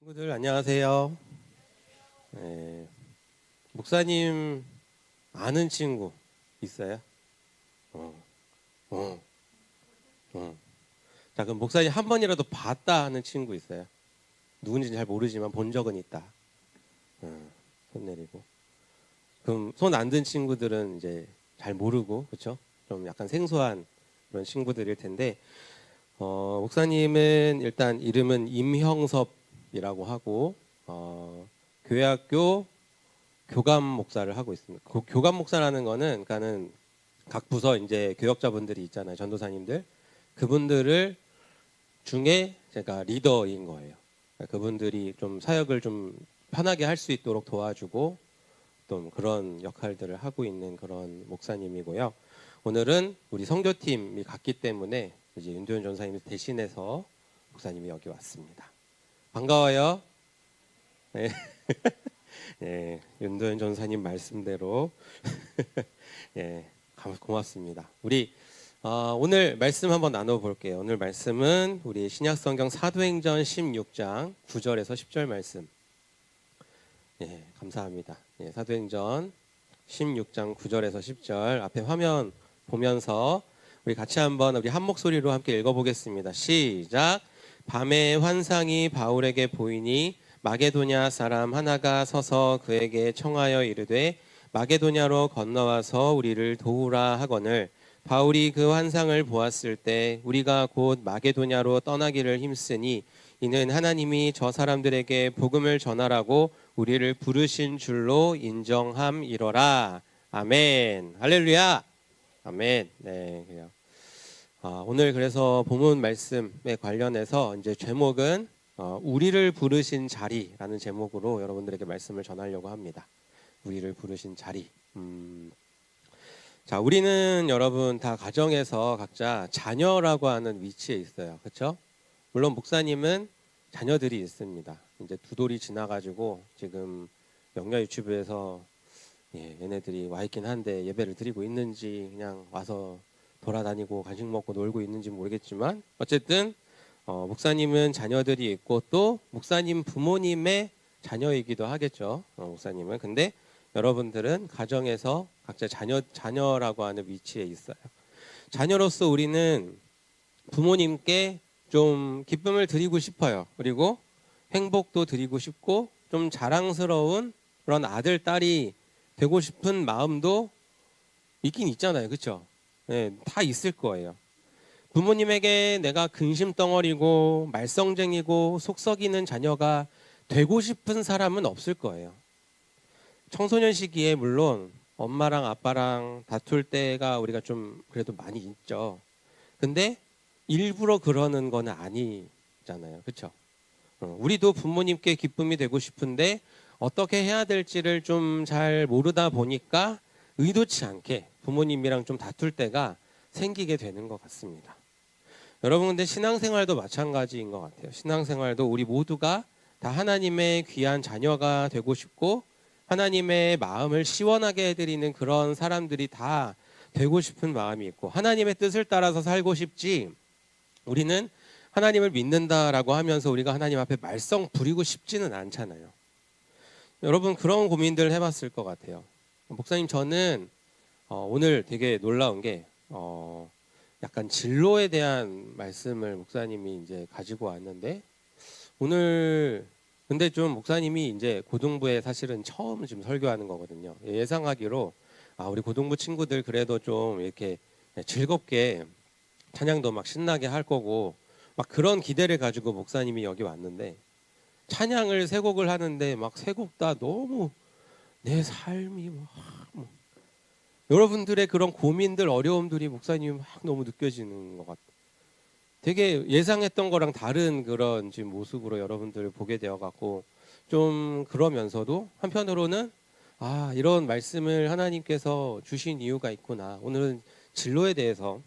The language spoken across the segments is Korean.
친구들 안녕하세요. 네, 목사님 아는 친구 있어요? 어, 어, 어. 자, 그럼 목사님 한 번이라도 봤다 하는 친구 있어요? 누군지 잘 모르지만 본 적은 있다. 손 내리고. 그럼 손 안 든 친구들은 이제 잘 모르고, 그렇죠? 좀 약간 생소한 그런 친구들일 텐데, 목사님은 일단 이름은 임형섭이라고 하고, 교회학교 교감 목사를 하고 있습니다. 교감 목사라는 거는 그러니까는 각 부서 이제 교역자분들이 있잖아요. 전도사님들. 그분들을 중에 제가 리더인 거예요. 그러니까 그분들이 좀 사역을 좀 편하게 할 수 있도록 도와주고 또 그런 역할들을 하고 있는 그런 목사님이고요. 오늘은 우리 선교팀이 갔기 때문에 이제 윤도현 전사님 대신해서 목사님이 여기 왔습니다. 반가워요. 네. 예, 윤도현 전사님 말씀대로 예, 고맙습니다. 우리 오늘 말씀 한번 나눠볼게요. 오늘 말씀은 우리 신약성경 사도행전 16장 9절에서 10절 말씀. 예, 감사합니다. 예, 사도행전 16장 9절에서 10절 앞에 화면 보면서 우리 같이 한번 우리 한 목소리로 함께 읽어보겠습니다. 시작. 밤에 환상이 바울에게 보이니 마게도냐 사람 하나가 서서 그에게 청하여 이르되 마게도냐로 건너와서 우리를 도우라 하거늘 바울이 그 환상을 보았을 때 우리가 곧 마게도냐로 떠나기를 힘쓰니 이는 하나님이 저 사람들에게 복음을 전하라고 우리를 부르신 줄로 인정함이러라. 아멘. 할렐루야. 아멘. 네, 그래요. 오늘 그래서 본문 말씀에 관련해서 이제 제목은 우리를 부르신 자리라는 제목으로 여러분들에게 말씀을 전하려고 합니다. 우리를 부르신 자리. 자, 우리는 여러분 다 가정에서 각자 자녀라고 하는 위치에 있어요. 그렇죠? 물론 목사님은 자녀들이 있습니다. 이제 두 돌이 지나가지고 지금 영야 유튜브에서 얘네들이 와 있긴 한데 예배를 드리고 있는지 그냥 와서 돌아다니고 간식 먹고 놀고 있는지 모르겠지만 어쨌든 목사님은 자녀들이 있고 또 목사님 부모님의 자녀이기도 하겠죠. 목사님은. 근데 여러분들은 가정에서 각자 자녀라고 하는 위치에 있어요. 자녀로서 우리는 부모님께 좀 기쁨을 드리고 싶어요. 그리고 행복도 드리고 싶고 좀 자랑스러운 그런 아들, 딸이 되고 싶은 마음도 있긴 있잖아요. 그렇죠? 네, 다 있을 거예요. 부모님에게 내가 근심덩어리고 말썽쟁이고 속 썩이는 자녀가 되고 싶은 사람은 없을 거예요. 청소년 시기에 물론 엄마랑 아빠랑 다툴 때가 우리가 좀 그래도 많이 있죠. 근데 일부러 그러는 건 아니잖아요. 그렇죠? 우리도 부모님께 기쁨이 되고 싶은데 어떻게 해야 될지를 좀 잘 모르다 보니까 의도치 않게 부모님이랑 좀 다툴 때가 생기게 되는 것 같습니다. 여러분 근데 신앙생활도 마찬가지인 것 같아요. 신앙생활도 우리 모두가 다 하나님의 귀한 자녀가 되고 싶고 하나님의 마음을 시원하게 해드리는 그런 사람들이 다 되고 싶은 마음이 있고 하나님의 뜻을 따라서 살고 싶지 우리는 하나님을 믿는다라고 하면서 우리가 하나님 앞에 말썽 부리고 싶지는 않잖아요. 여러분 그런 고민들 해봤을 것 같아요. 목사님 저는 오늘 되게 놀라운 게 약간 진로에 대한 말씀을 목사님이 이제 가지고 왔는데 오늘 근데 좀 목사님이 이제 고등부에 사실은 처음 지금 설교하는 거거든요. 예상하기로 우리 고등부 친구들 그래도 좀 이렇게 즐겁게 찬양도 막 신나게 할 거고 막 그런 기대를 가지고 목사님이 여기 왔는데 찬양을 세 곡을 하는데 막 세 곡 다 너무 내 삶이 뭐 여러분들의 그런 고민들 어려움들이 목사님이 막 너무 느껴지는 것 같아요. 되게 예상했던 거랑 다른 그런 지금 모습으로 여러분들을 보게 되어 갖고 좀 그러면서도 한편으로는 이런 말씀을 하나님께서 주신 이유가 있구나. 오늘은 진로에 대해서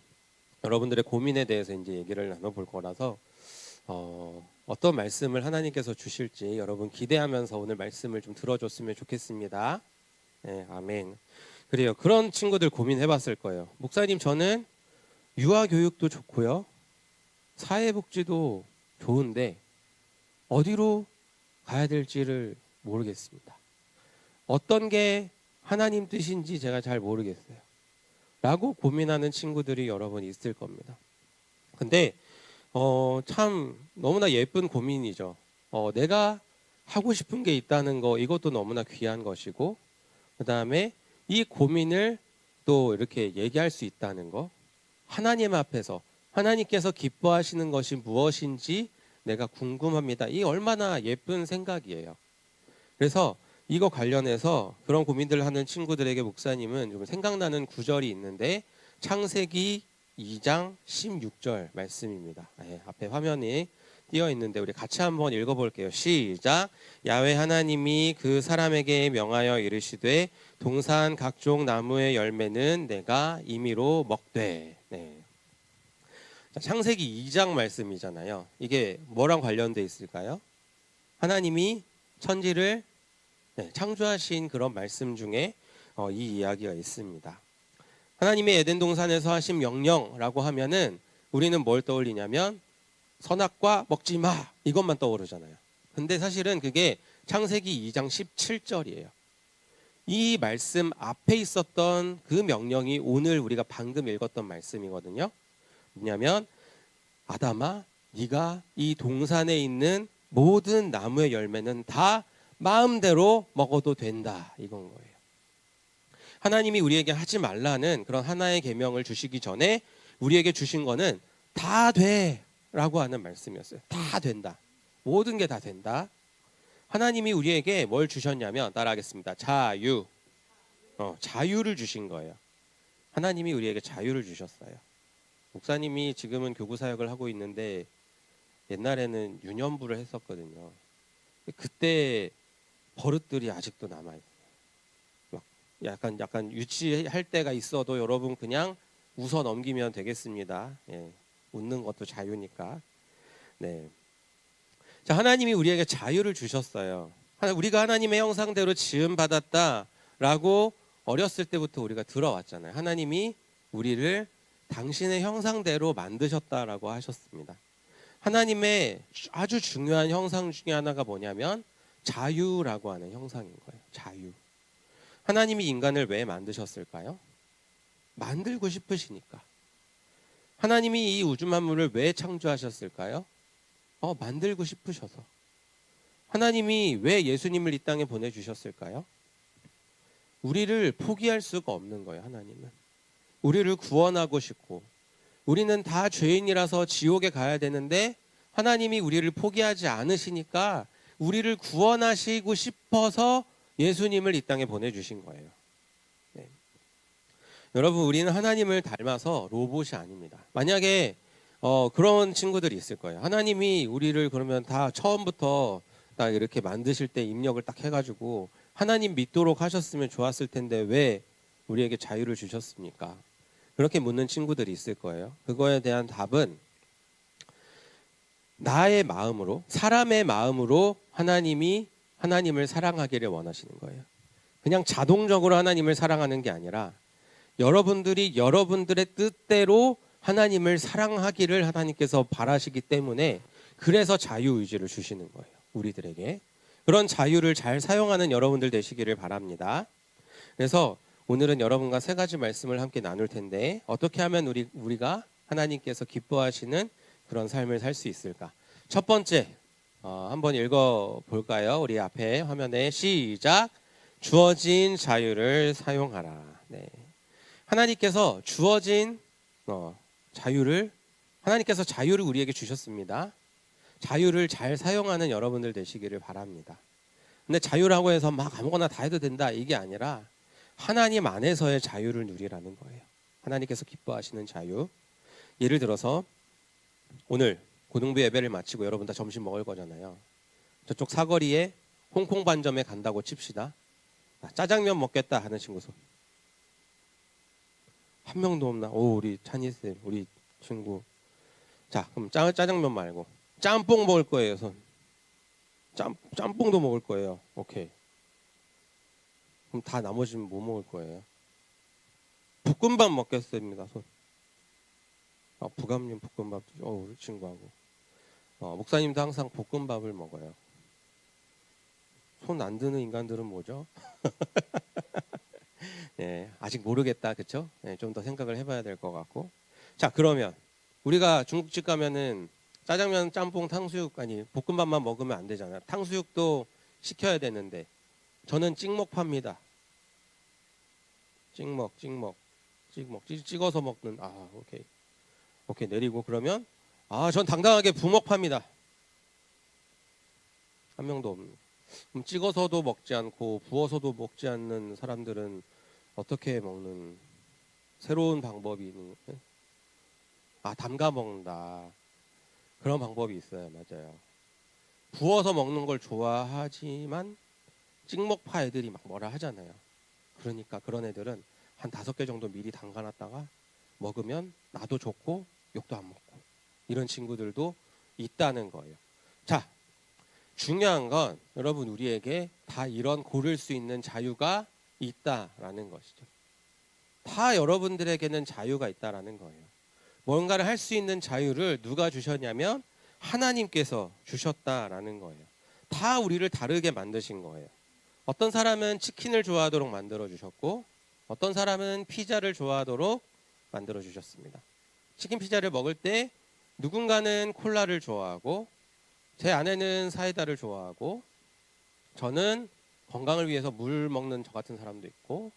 여러분들의 고민에 대해서 이제 얘기를 나눠볼 거라서 어떤 말씀을 하나님께서 주실지 여러분 기대하면서 오늘 말씀을 좀 들어줬으면 좋겠습니다. 네, 아멘. 그래요. 그런 친구들 고민해봤을 거예요. 목사님 저는 유아교육도 좋고요. 사회복지도 좋은데 어디로 가야 될지를 모르겠습니다. 어떤 게 하나님 뜻인지 제가 잘 모르겠어요. 라고 고민하는 친구들이 여러분 있을 겁니다. 근데 참 너무나 예쁜 고민이죠. 내가 하고 싶은 게 있다는 거, 이것도 너무나 귀한 것이고, 그 다음에 이 고민을 또 이렇게 얘기할 수 있다는 거, 하나님 앞에서 하나님께서 기뻐하시는 것이 무엇인지 내가 궁금합니다. 이 얼마나 예쁜 생각이에요. 그래서 이거 관련해서 그런 고민들을 하는 친구들에게 목사님은 좀 생각나는 구절이 있는데, 창세기 2장 16절 말씀입니다. 앞에 화면이 띄어 있는데 우리 같이 한번 읽어볼게요. 시작. 야훼 하나님이 그 사람에게 명하여 이르시되 동산 각종 나무의 열매는 내가 임의로 먹되. 자, 창세기 2장 말씀이잖아요. 이게 뭐랑 관련돼 있을까요? 하나님이 천지를 창조하신 그런 말씀 중에 이 이야기가 있습니다. 하나님의 에덴 동산에서 하신 명령이라고 하면은 우리는 뭘 떠올리냐면 선악과 먹지 마, 이것만 떠오르잖아요. 근데 사실은 그게 창세기 2장 17절이에요. 이 말씀 앞에 있었던 그 명령이 오늘 우리가 방금 읽었던 말씀이거든요. 뭐냐면 아담아, 네가 이 동산에 있는 모든 나무의 열매는 다 마음대로 먹어도 된다, 이건 거예요. 하나님이 우리에게 하지 말라는 그런 하나의 계명을 주시기 전에 우리에게 주신 거는 다 돼 라고 하는 말씀이었어요. 다 된다. 모든 게 다 된다. 하나님이 우리에게 뭘 주셨냐면, 따라하겠습니다. 자유. 자유를 주신 거예요. 하나님이 우리에게 자유를 주셨어요. 목사님이 지금은 교구 사역을 하고 있는데 옛날에는 유년부를 했었거든요. 그때 버릇들이 아직도 남아있어요. 막 약간 유치할 때가 있어도 여러분 그냥 웃어 넘기면 되겠습니다. 웃는 것도 자유니까. 자, 하나님이 우리에게 자유를 주셨어요. 우리가 하나님의 형상대로 지음 받았다라고 어렸을 때부터 우리가 들어왔잖아요. 하나님이 우리를 당신의 형상대로 만드셨다라고 하셨습니다. 하나님의 아주 중요한 형상 중에 하나가 뭐냐면 자유라고 하는 형상인 거예요. 자유. 하나님이 인간을 왜 만드셨을까요? 만들고 싶으시니까. 하나님이 이 우주 만물을 왜 창조하셨을까요? 만들고 싶으셔서. 하나님이 왜 예수님을 이 땅에 보내주셨을까요? 우리를 포기할 수가 없는 거예요. 하나님은 우리를 구원하고 싶고, 우리는 다 죄인이라서 지옥에 가야 되는데 하나님이 우리를 포기하지 않으시니까 우리를 구원하시고 싶어서 예수님을 이 땅에 보내주신 거예요. 여러분, 우리는 하나님을 닮아서 로봇이 아닙니다. 만약에 그런 친구들이 있을 거예요. 하나님이 우리를 그러면 다 처음부터 딱 이렇게 만드실 때 입력을 딱 해가지고 하나님 믿도록 하셨으면 좋았을 텐데 왜 우리에게 자유를 주셨습니까? 그렇게 묻는 친구들이 있을 거예요. 그거에 대한 답은 나의 마음으로, 사람의 마음으로 하나님을 사랑하기를 원하시는 거예요. 그냥 자동적으로 하나님을 사랑하는 게 아니라 여러분들이 여러분들의 뜻대로 하나님을 사랑하기를 하나님께서 바라시기 때문에, 그래서 자유의지를 주시는 거예요. 우리들에게. 그런 자유를 잘 사용하는 여러분들 되시기를 바랍니다. 그래서 오늘은 여러분과 세 가지 말씀을 함께 나눌 텐데, 어떻게 하면 우리가 하나님께서 기뻐하시는 그런 삶을 살 수 있을까? 첫 번째, 한번 읽어볼까요? 우리 앞에 화면에 시작. 주어진 자유를 사용하라. 하나님께서 주어진 하나님께서 자유를 우리에게 주셨습니다. 자유를 잘 사용하는 여러분들 되시기를 바랍니다. 근데 자유라고 해서 막 아무거나 다 해도 된다, 이게 아니라 하나님 안에서의 자유를 누리라는 거예요. 하나님께서 기뻐하시는 자유. 예를 들어서 오늘 고등부 예배를 마치고 여러분 다 점심 먹을 거잖아요. 저쪽 사거리에 홍콩 반점에 간다고 칩시다. 짜장면 먹겠다 하는 친구 손. 한 명도 없나? 우리 찬이쌤, 우리 친구. 자, 그럼 짜장면 말고 짬뽕 먹을 거예요, 손. 짬뽕도 먹을 거예요. 오케이. 그럼 다 나머지는 뭐 먹을 거예요? 볶음밥 먹겠습니다, 손. 부감님 볶음밥, 우리 친구하고. 목사님도 항상 볶음밥을 먹어요. 손 안 드는 인간들은 뭐죠? 네, 아직 모르겠다, 그렇죠? 네, 좀 더 생각을 해봐야 될 것 같고. 자, 그러면 우리가 중국집 가면은 짜장면, 짬뽕, 탕수육 아니 볶음밥만 먹으면 안 되잖아요. 탕수육도 시켜야 되는데 저는 찍먹 팝니다. 찍어서 먹는. 아, 오케이 내리고 그러면 전 당당하게 부먹 팝니다. 한 명도 없는. 그럼 찍어서도 먹지 않고 부어서도 먹지 않는 사람들은 어떻게 먹는 새로운 방법이 있는 거예요? 담가 먹는다. 그런 방법이 있어요. 맞아요. 부어서 먹는 걸 좋아하지만 찍먹파 애들이 막 뭐라 하잖아요. 그러니까 그런 애들은 한 5개 정도 미리 담가놨다가 먹으면 나도 좋고 욕도 안 먹고 이런 친구들도 있다는 거예요. 자, 중요한 건 여러분 우리에게 다 이런 고를 수 있는 자유가 있다라는 것이죠. 다 여러분들에게는 자유가 있다라는 거예요. 뭔가를 할 수 있는 자유를 누가 주셨냐면 하나님께서 주셨다라는 거예요. 다 우리를 다르게 만드신 거예요. 어떤 사람은 치킨을 좋아하도록 만들어 주셨고 어떤 사람은 피자를 좋아하도록 만들어 주셨습니다. 치킨 피자를 먹을 때 누군가는 콜라를 좋아하고 제 아내는 사이다를 좋아하고 저는 건강을 위해서 물 먹는 저 같은 사람도 있고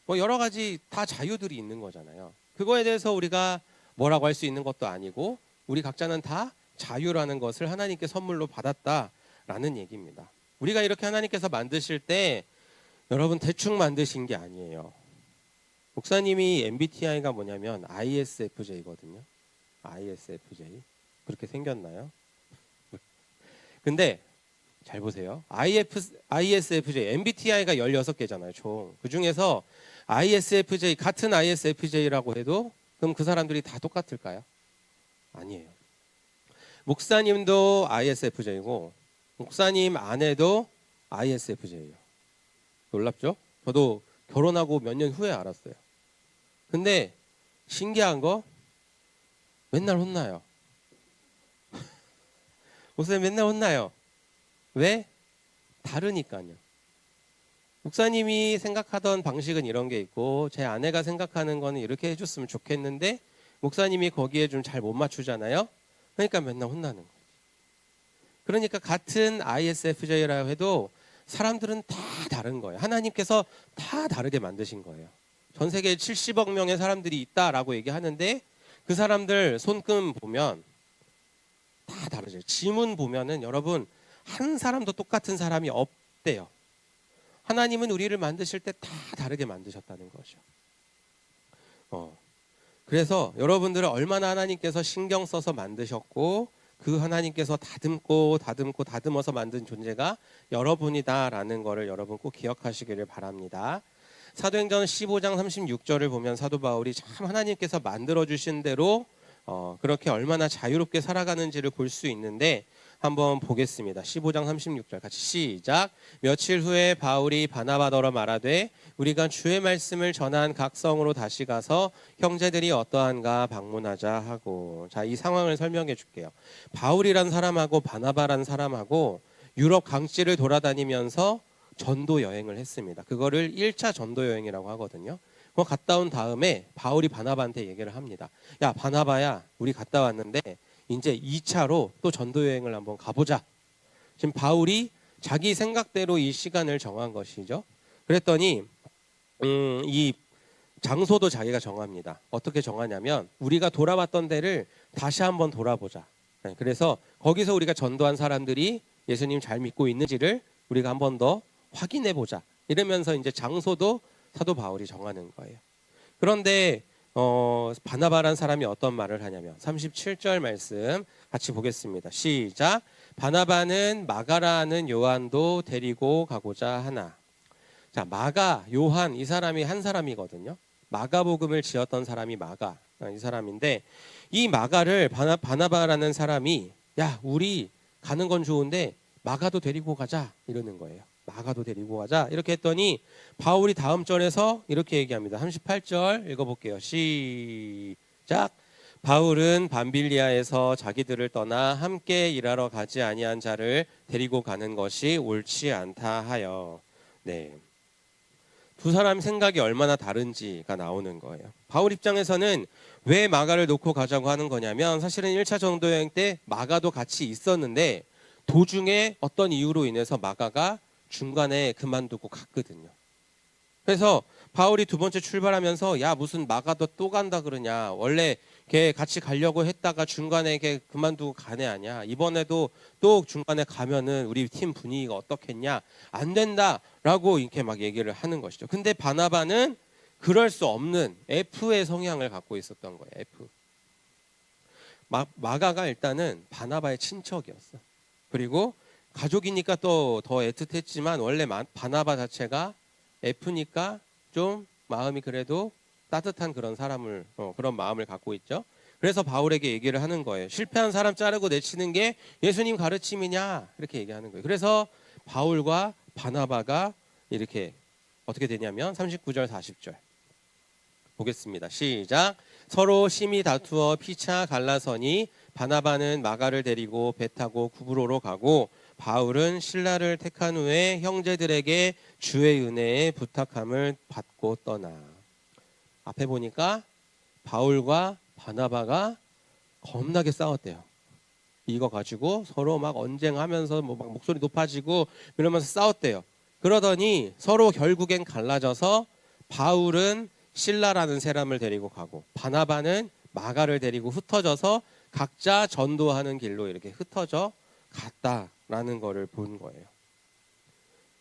뭐 여러 가지 다 자유들이 있는 거잖아요. 그거에 대해서 우리가 뭐라고 할 수 있는 것도 아니고 우리 각자는 다 자유라는 것을 하나님께 선물로 받았다라는 얘기입니다. 우리가 이렇게 하나님께서 만드실 때 여러분 대충 만드신 게 아니에요. 목사님이 MBTI가 뭐냐면 ISFJ거든요. ISFJ. 그렇게 생겼나요? 근데 잘 보세요. ISFJ, MBTI가 16개잖아요. 총. 그중에서 ISFJ, 같은 ISFJ라고 해도 그럼 그 사람들이 다 똑같을까요? 아니에요. 목사님도 ISFJ고 목사님 아내도 ISFJ예요. 놀랍죠? 저도 결혼하고 몇 년 후에 알았어요. 근데 신기한 거 맨날 혼나요. 목사님 맨날 혼나요. 왜? 다르니까요. 목사님이 생각하던 방식은 이런 게 있고 제 아내가 생각하는 거는 이렇게 해줬으면 좋겠는데 목사님이 거기에 좀 잘 못 맞추잖아요. 그러니까 맨날 혼나는 거예요. 그러니까 같은 ISFJ라고 해도 사람들은 다 다른 거예요. 하나님께서 다 다르게 만드신 거예요. 전 세계에 70억 명의 사람들이 있다라고 얘기하는데 그 사람들 손금 보면 다 다르죠. 지문 보면은 여러분 한 사람도 똑같은 사람이 없대요. 하나님은 우리를 만드실 때 다 다르게 만드셨다는 거죠. 그래서 여러분들을 얼마나 하나님께서 신경 써서 만드셨고 그 하나님께서 다듬어서 만든 존재가 여러분이다라는 거를 여러분 꼭 기억하시기를 바랍니다. 사도행전 15장 36절을 보면 사도 바울이 참 하나님께서 만들어주신 대로 그렇게 얼마나 자유롭게 살아가는지를 볼 수 있는데 한번 보겠습니다. 15장 36절 같이 시작. 며칠 후에 바울이 바나바더러 말하되 우리가 주의 말씀을 전한 각 성으로 다시 가서 형제들이 어떠한가 방문하자 하고. 자, 이 상황을 설명해 줄게요. 바울이란 사람하고 바나바란 사람하고 유럽 강지를 돌아다니면서 전도 여행을 했습니다. 그거를 1차 전도 여행이라고 하거든요. 그거 갔다 온 다음에 바울이 바나바한테 얘기를 합니다. 야, 바나바야, 우리 갔다 왔는데 이제 2차로 또 전도 여행을 한번 가보자. 지금 바울이 자기 생각대로 이 시간을 정한 것이죠. 그랬더니 이 장소도 자기가 정합니다. 어떻게 정하냐면 우리가 돌아왔던 데를 다시 한번 돌아보자. 그래서 거기서 우리가 전도한 사람들이 예수님 잘 믿고 있는지를 우리가 한번 더 확인해 보자. 이러면서 이제 장소도 사도 바울이 정하는 거예요. 그런데 바나바란 사람이 어떤 말을 하냐면 37절 말씀 같이 보겠습니다. 시작. 바나바는 마가라는 요한도 데리고 가고자 하나. 자, 마가, 요한 이 사람이 한 사람이거든요. 마가복음을 지었던 사람이 마가 이 사람인데 이 마가를 바나바라는 사람이 야, 우리 가는 건 좋은데 마가도 데리고 가자 이러는 거예요. 마가도 데리고 가자 이렇게 했더니 바울이 다음 절에서 이렇게 얘기합니다. 38절 읽어볼게요. 시작. 바울은 밤빌리아에서 자기들을 떠나 함께 일하러 가지 아니한 자를 데리고 가는 것이 옳지 않다 하여. 네. 두 사람 생각이 얼마나 다른지가 나오는 거예요. 바울 입장에서는 왜 마가를 놓고 가자고 하는 거냐면 사실은 1차 전도 여행 때 마가도 같이 있었는데 도중에 어떤 이유로 인해서 마가가 중간에 그만두고 갔거든요. 그래서 바울이 두 번째 출발하면서 야 무슨 마가도 또 간다 그러냐, 원래 걔 같이 가려고 했다가 중간에 걔 그만두고 가네 아냐, 이번에도 또 중간에 가면은 우리 팀 분위기가 어떻겠냐, 안 된다라고 이렇게 막 얘기를 하는 것이죠. 근데 바나바는 그럴 수 없는 F의 성향을 갖고 있었던 거예요. F. 마가가 일단은 바나바의 친척이었어. 그리고 가족이니까 또 더 애틋했지만 원래 바나바 자체가 F니까 좀 마음이 그래도 따뜻한 그런 사람을 그런 마음을 갖고 있죠. 그래서 바울에게 얘기를 하는 거예요. 실패한 사람 자르고 내치는 게 예수님 가르침이냐, 이렇게 얘기하는 거예요. 그래서 바울과 바나바가 이렇게 어떻게 되냐면 39절 40절 보겠습니다. 시작. 서로 심히 다투어 피차 갈라서니 바나바는 마가를 데리고 배 타고 구브로로 가고 바울은 실라를 택한 후에 형제들에게 주의 은혜에 부탁함을 받고 떠나. 앞에 보니까 바울과 바나바가 겁나게 싸웠대요. 이거 가지고 서로 막 언쟁하면서 뭐 막 목소리 높아지고 이러면서 싸웠대요. 그러더니 서로 결국엔 갈라져서 바울은 실라라는 사람을 데리고 가고 바나바는 마가를 데리고 흩어져서 각자 전도하는 길로 이렇게 흩어져 갔다라는 거를 본 거예요.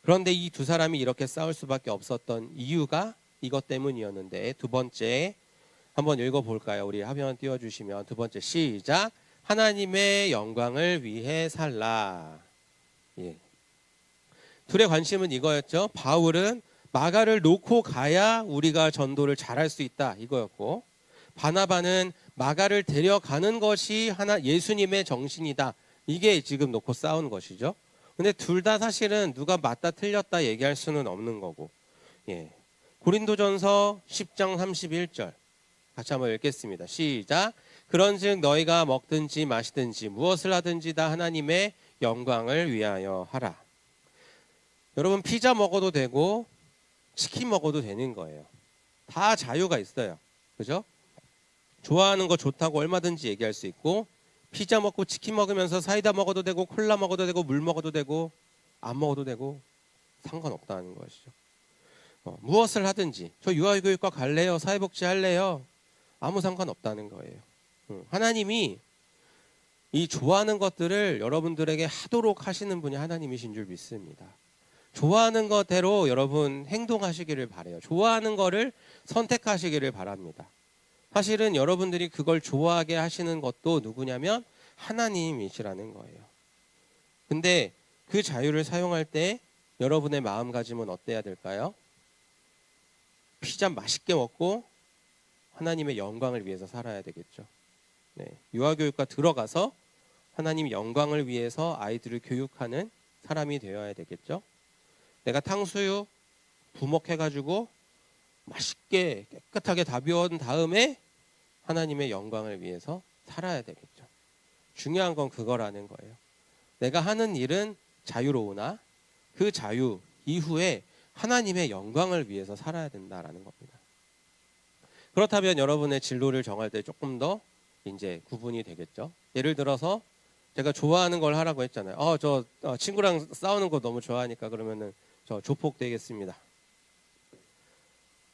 그런데 이 두 사람이 이렇게 싸울 수밖에 없었던 이유가 이것 때문이었는데, 두 번째 한번 읽어볼까요? 우리 화면 띄워주시면 두 번째 시작. 하나님의 영광을 위해 살라. 예. 둘의 관심은 이거였죠. 바울은 마가를 놓고 가야 우리가 전도를 잘할 수 있다, 이거였고, 바나바는 마가를 데려가는 것이 예수님의 정신이다, 이게 지금 놓고 싸운 것이죠. 근데 둘 다 사실은 누가 맞다 틀렸다 얘기할 수는 없는 거고. 예. 고린도전서 10장 31절 같이 한번 읽겠습니다. 시작. 그런즉 너희가 먹든지 마시든지 무엇을 하든지 다 하나님의 영광을 위하여 하라. 여러분, 피자 먹어도 되고 치킨 먹어도 되는 거예요. 다 자유가 있어요. 그죠? 좋아하는 거 좋다고 얼마든지 얘기할 수 있고, 피자 먹고 치킨 먹으면서 사이다 먹어도 되고 콜라 먹어도 되고 물 먹어도 되고 안 먹어도 되고 상관없다는 것이죠. 무엇을 하든지, 저 유아교육과 갈래요? 사회복지 할래요? 아무 상관없다는 거예요. 하나님이 이 좋아하는 것들을 여러분들에게 하도록 하시는 분이 하나님이신 줄 믿습니다. 좋아하는 것대로 여러분 행동하시기를 바라요. 좋아하는 거를 선택하시기를 바랍니다. 사실은 여러분들이 그걸 좋아하게 하시는 것도 누구냐면 하나님이시라는 거예요. 근데 그 자유를 사용할 때 여러분의 마음가짐은 어때야 될까요? 피자 맛있게 먹고 하나님의 영광을 위해서 살아야 되겠죠. 네, 유아교육과 들어가서 하나님 영광을 위해서 아이들을 교육하는 사람이 되어야 되겠죠. 내가 탕수육 부먹해가지고 맛있게 깨끗하게 다 비운 다음에 하나님의 영광을 위해서 살아야 되겠죠. 중요한 건 그거라는 거예요. 내가 하는 일은 자유로우나 그 자유 이후에 하나님의 영광을 위해서 살아야 된다라는 겁니다. 그렇다면 여러분의 진로를 정할 때 조금 더 이제 구분이 되겠죠. 예를 들어서 제가 좋아하는 걸 하라고 했잖아요. 저 친구랑 싸우는 거 너무 좋아하니까 그러면은 저 조폭 되겠습니다.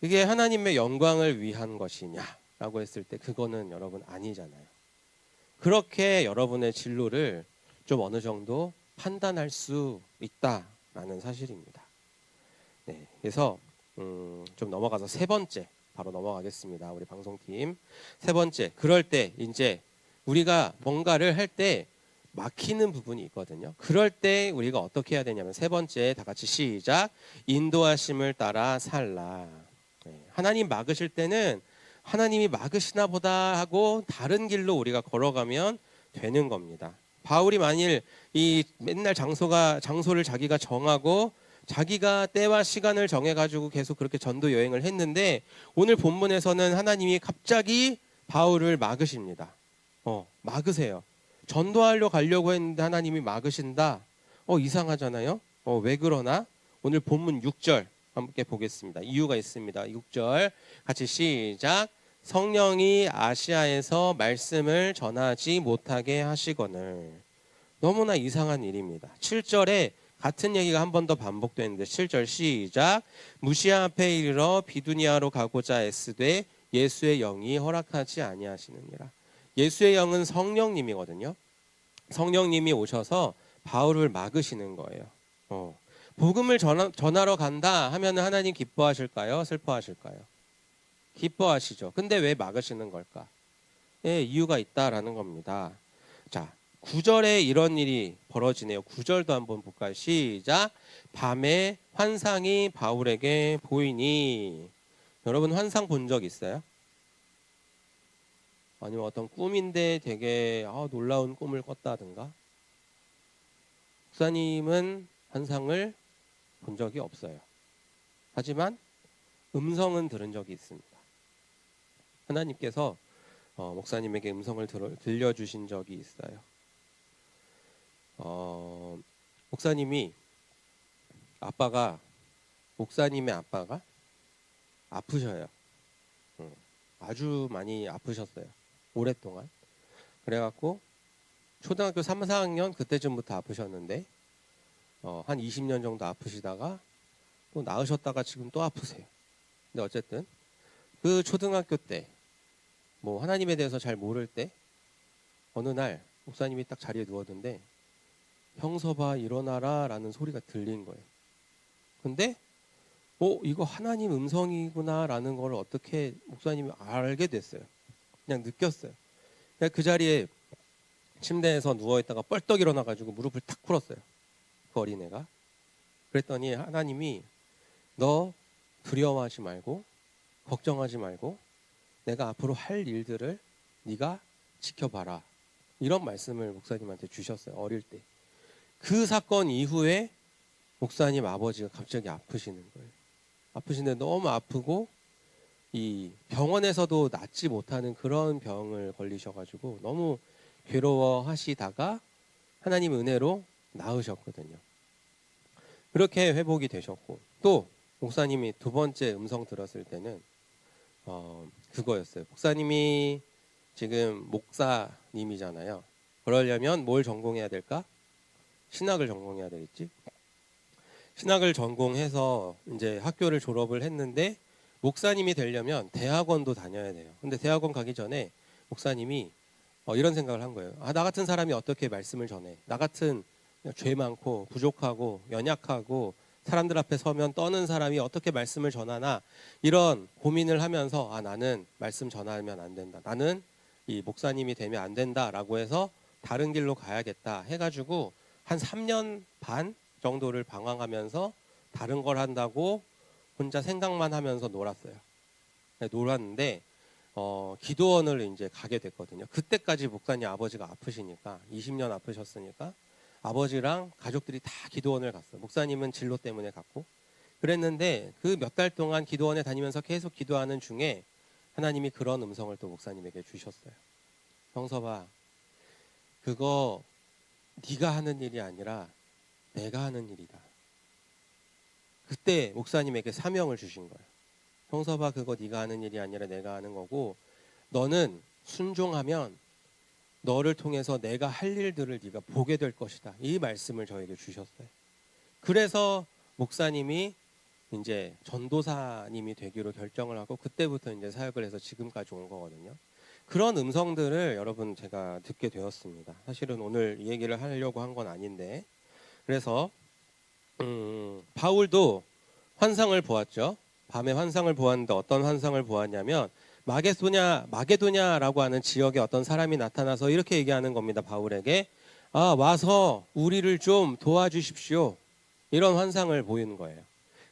이게 하나님의 영광을 위한 것이냐라고 했을 때 그거는 여러분 아니잖아요. 그렇게 여러분의 진로를 좀 어느 정도 판단할 수 있다라는 사실입니다. 네, 그래서 좀 넘어가서 세 번째 바로 넘어가겠습니다. 우리 방송팀 세 번째, 그럴 때 이제 우리가 뭔가를 할 때 막히는 부분이 있거든요. 그럴 때 우리가 어떻게 해야 되냐면 세 번째, 다 같이 시작. 인도하심을 따라 살라. 네, 하나님 막으실 때는 하나님이 막으시나 보다 하고 다른 길로 우리가 걸어가면 되는 겁니다. 바울이 만일 이 맨날 장소를 자기가 정하고 자기가 때와 시간을 정해가지고 계속 그렇게 전도 여행을 했는데, 오늘 본문에서는 하나님이 갑자기 바울을 막으십니다. 막으세요. 전도하려 가려고 했는데 하나님이 막으신다. 이상하잖아요. 왜 그러나? 오늘 본문 6절 함께 보겠습니다. 이유가 있습니다. 6절 같이 시작. 성령이 아시아에서 말씀을 전하지 못하게 하시거늘. 너무나 이상한 일입니다. 7절에 같은 얘기가 한 번 더 반복되는데 7절 시작. 무시아 앞에 이르러 비두니아로 가고자 애쓰되 예수의 영이 허락하지 아니하시느니라. 예수의 영은 성령님이거든요. 성령님이 오셔서 바울을 막으시는 거예요. 복음을 전하러 간다 하면 하나님 기뻐하실까요? 슬퍼하실까요? 기뻐하시죠. 근데 왜 막으시는 걸까? 이유가 있다라는 겁니다. 자, 9절에 이런 일이 벌어지네요. 9절도 한번 볼까요? 시작. 밤에 환상이 바울에게 보이니. 여러분 환상 본 적 있어요? 아니면 어떤 꿈인데 되게 놀라운 꿈을 꿨다든가? 목사님은 환상을 본 적이 없어요. 하지만 음성은 들은 적이 있습니다. 하나님께서 목사님에게 음성을 들려주신 적이 있어요. 목사님의 아빠가 아프셔요. 아주 많이 아프셨어요. 오랫동안. 그래갖고 초등학교 3, 4학년 그때쯤부터 아프셨는데 한 20년 정도 아프시다가 또 나으셨다가 지금 또 아프세요. 근데 어쨌든 그 초등학교 때 하나님에 대해서 잘 모를 때 어느 날 목사님이 딱 자리에 누웠는데 형서봐 일어나라 라는 소리가 들린 거예요. 근데 이거 하나님 음성이구나 라는 걸 어떻게 목사님이 알게 됐어요. 그냥 느꼈어요. 그냥 그 자리에 침대에서 누워있다가 뻘떡 일어나가지고 무릎을 탁 꿇었어요. 그 어린애가. 그랬더니 하나님이 너 두려워하지 말고 걱정하지 말고 내가 앞으로 할 일들을 네가 지켜봐라. 이런 말씀을 목사님한테 주셨어요. 어릴 때. 그 사건 이후에 목사님 아버지가 갑자기 아프시는 거예요. 아프신데 너무 아프고 이 병원에서도 낫지 못하는 그런 병을 걸리셔가지고 너무 괴로워하시다가 하나님 은혜로 나으셨거든요. 그렇게 회복이 되셨고 또 목사님이 두 번째 음성 들었을 때는 그거였어요. 목사님이 지금 목사님이잖아요. 그러려면 뭘 전공해야 될까? 신학을 전공해야 되겠지. 신학을 전공해서 이제 학교를 졸업을 했는데 목사님이 되려면 대학원도 다녀야 돼요. 근데 대학원 가기 전에 목사님이 이런 생각을 한 거예요. 나 같은 사람이 어떻게 말씀을 전해? 나 같은 죄 많고 부족하고 연약하고 사람들 앞에 서면 떠는 사람이 어떻게 말씀을 전하나 이런 고민을 하면서 나는 말씀 전하면 안 된다. 나는 이 목사님이 되면 안 된다라고 해서 다른 길로 가야겠다 해가지고 한 3년 반 정도를 방황하면서 다른 걸 한다고 혼자 생각만 하면서 놀았어요. 놀았는데 기도원을 이제 가게 됐거든요. 그때까지 목사님 아버지가 아프시니까 20년 아프셨으니까 아버지랑 가족들이 다 기도원을 갔어요. 목사님은 진로 때문에 갔고 그랬는데 그 몇 달 동안 기도원에 다니면서 계속 기도하는 중에 하나님이 그런 음성을 또 목사님에게 주셨어요. 형서봐, 그거 네가 하는 일이 아니라 내가 하는 일이다. 그때 목사님에게 사명을 주신 거예요. 형서봐, 그거 네가 하는 일이 아니라 내가 하는 거고 너는 순종하면 너를 통해서 내가 할 일들을 네가 보게 될 것이다. 이 말씀을 저에게 주셨어요. 그래서 목사님이 이제 전도사님이 되기로 결정을 하고 그때부터 이제 사역을 해서 지금까지 온 거거든요. 그런 음성들을 여러분 제가 듣게 되었습니다. 사실은 오늘 이 얘기를 하려고 한 건 아닌데 그래서 바울도 환상을 보았죠. 밤에 환상을 보았는데 어떤 환상을 보았냐면 마게도냐라고 하는 지역에 어떤 사람이 나타나서 이렇게 얘기하는 겁니다. 바울에게 와서 우리를 좀 도와주십시오. 이런 환상을 보이는 거예요.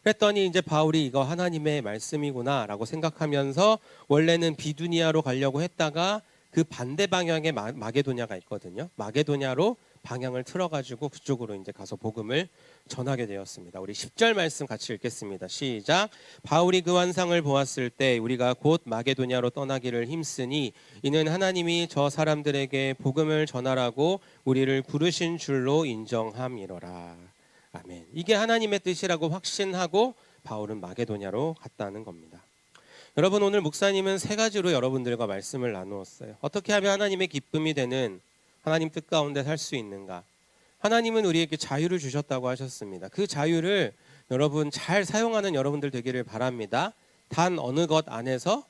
그랬더니 이제 바울이 이거 하나님의 말씀이구나라고 생각하면서 원래는 비두니아로 가려고 했다가 그 반대 방향에 마게도냐가 있거든요. 마게도냐로 방향을 틀어가지고 그쪽으로 이제 가서 복음을 전하게 되었습니다. 우리 10절 말씀 같이 읽겠습니다. 시작. 바울이 그 환상을 보았을 때 우리가 곧 마게도냐로 떠나기를 힘쓰니 이는 하나님이 저 사람들에게 복음을 전하라고 우리를 부르신 줄로 인정함이로라. 아멘. 이게 하나님의 뜻이라고 확신하고 바울은 마게도냐로 갔다는 겁니다. 여러분, 오늘 목사님은 세 가지로 여러분들과 말씀을 나누었어요. 어떻게 하면 하나님의 기쁨이 되는 하나님 뜻 가운데 살 수 있는가? 하나님은 우리에게 자유를 주셨다고 하셨습니다. 그 자유를 여러분 잘 사용하는 여러분들 되기를 바랍니다. 단 어느 것 안에서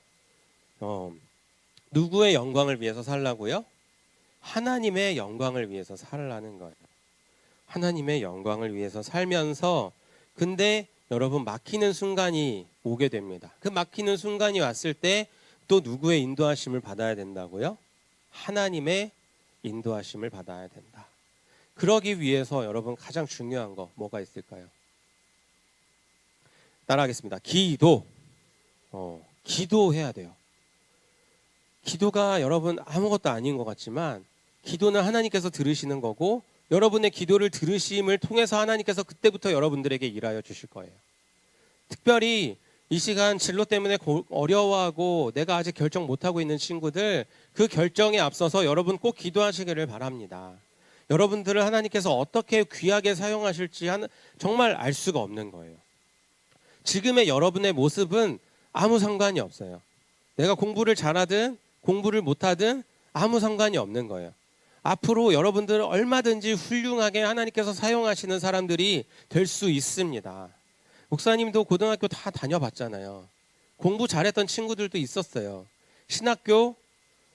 누구의 영광을 위해서 살라고요? 하나님의 영광을 위해서 살라는 거예요. 하나님의 영광을 위해서 살면서 근데 여러분 막히는 순간이 오게 됩니다. 그 막히는 순간이 왔을 때 또 누구의 인도하심을 받아야 된다고요? 하나님의 인도하심을 받아야 된다. 그러기 위해서 여러분 가장 중요한 거 뭐가 있을까요? 따라하겠습니다. 기도. 기도해야 돼요. 기도가 여러분 아무것도 아닌 것 같지만 기도는 하나님께서 들으시는 거고 여러분의 기도를 들으심을 통해서 하나님께서 그때부터 여러분들에게 일하여 주실 거예요. 특별히 이 시간 진로 때문에 어려워하고 내가 아직 결정 못하고 있는 친구들, 그 결정에 앞서서 여러분 꼭 기도하시기를 바랍니다. 여러분들을 하나님께서 어떻게 귀하게 사용하실지 정말 알 수가 없는 거예요. 지금의 여러분의 모습은 아무 상관이 없어요. 내가 공부를 잘하든 공부를 못하든 아무 상관이 없는 거예요. 앞으로 여러분들은 얼마든지 훌륭하게 하나님께서 사용하시는 사람들이 될 수 있습니다. 목사님도 고등학교 다 다녀봤잖아요. 공부 잘했던 친구들도 있었어요. 신학교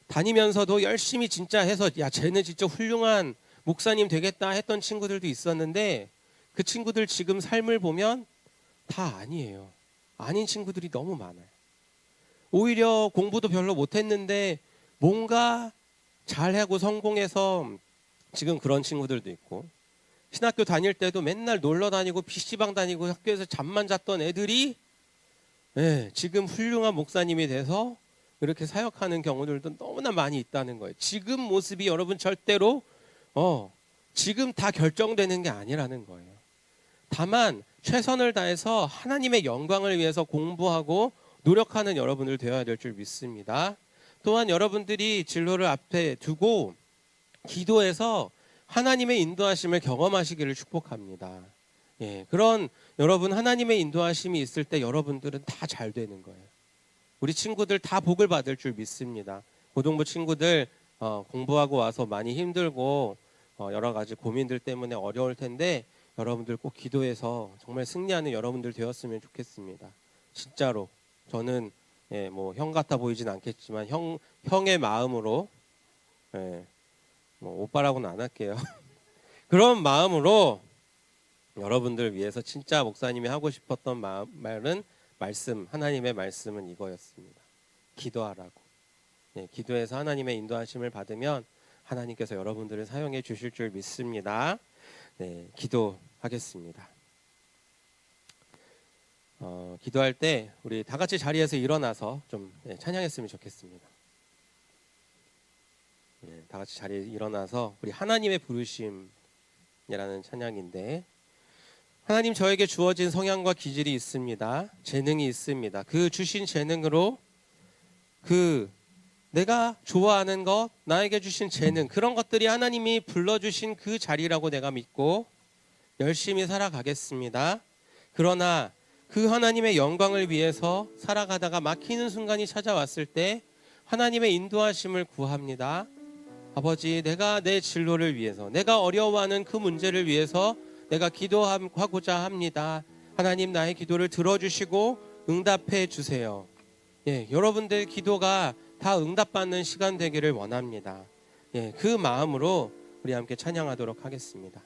다니면서도 열심히 진짜 해서 야 쟤는 진짜 훌륭한 목사님 되겠다 했던 친구들도 있었는데 그 친구들 지금 삶을 보면 다 아니에요. 아닌 친구들이 너무 많아요. 오히려 공부도 별로 못했는데 뭔가 잘하고 성공해서 지금 그런 친구들도 있고, 신학교 다닐 때도 맨날 놀러 다니고 PC방 다니고 학교에서 잠만 잤던 애들이 지금 훌륭한 목사님이 돼서 이렇게 사역하는 경우들도 너무나 많이 있다는 거예요. 지금 모습이 여러분 절대로 지금 다 결정되는 게 아니라는 거예요. 다만 최선을 다해서 하나님의 영광을 위해서 공부하고 노력하는 여러분들 되어야 될 줄 믿습니다. 또한 여러분들이 진로를 앞에 두고 기도해서 하나님의 인도하심을 경험하시기를 축복합니다. 그런 여러분 하나님의 인도하심이 있을 때 여러분들은 다 잘 되는 거예요. 우리 친구들 다 복을 받을 줄 믿습니다. 고등부 친구들 공부하고 와서 많이 힘들고 여러 가지 고민들 때문에 어려울 텐데 여러분들 꼭 기도해서 정말 승리하는 여러분들 되었으면 좋겠습니다. 진짜로 저는 뭐 형 같아 보이진 않겠지만 형의 마음으로 뭐 오빠라고는 안 할게요. 그런 마음으로 여러분들 위해서 진짜 목사님이 하고 싶었던 말은 하나님의 말씀은 이거였습니다. 기도하라고. 기도해서 하나님의 인도하심을 받으면 하나님께서 여러분들을 사용해 주실 줄 믿습니다. 기도하겠습니다. 기도할 때 우리 다 같이 자리에서 일어나서 좀 찬양했으면 좋겠습니다. 다 같이 자리에 일어나서 우리 하나님의 부르심이라는 찬양인데, 하나님 저에게 주어진 성향과 기질이 있습니다. 재능이 있습니다. 그 주신 재능으로 내가 좋아하는 것, 나에게 주신 재능, 그런 것들이 하나님이 불러주신 그 자리라고 내가 믿고 열심히 살아가겠습니다. 그러나 그 하나님의 영광을 위해서 살아가다가 막히는 순간이 찾아왔을 때 하나님의 인도하심을 구합니다. 아버지, 내가 내 진로를 위해서, 내가 어려워하는 그 문제를 위해서 내가 기도하고자 합니다. 하나님 나의 기도를 들어주시고 응답해 주세요. 여러분들 기도가 다 응답받는 시간 되기를 원합니다. 그 마음으로 우리 함께 찬양하도록 하겠습니다.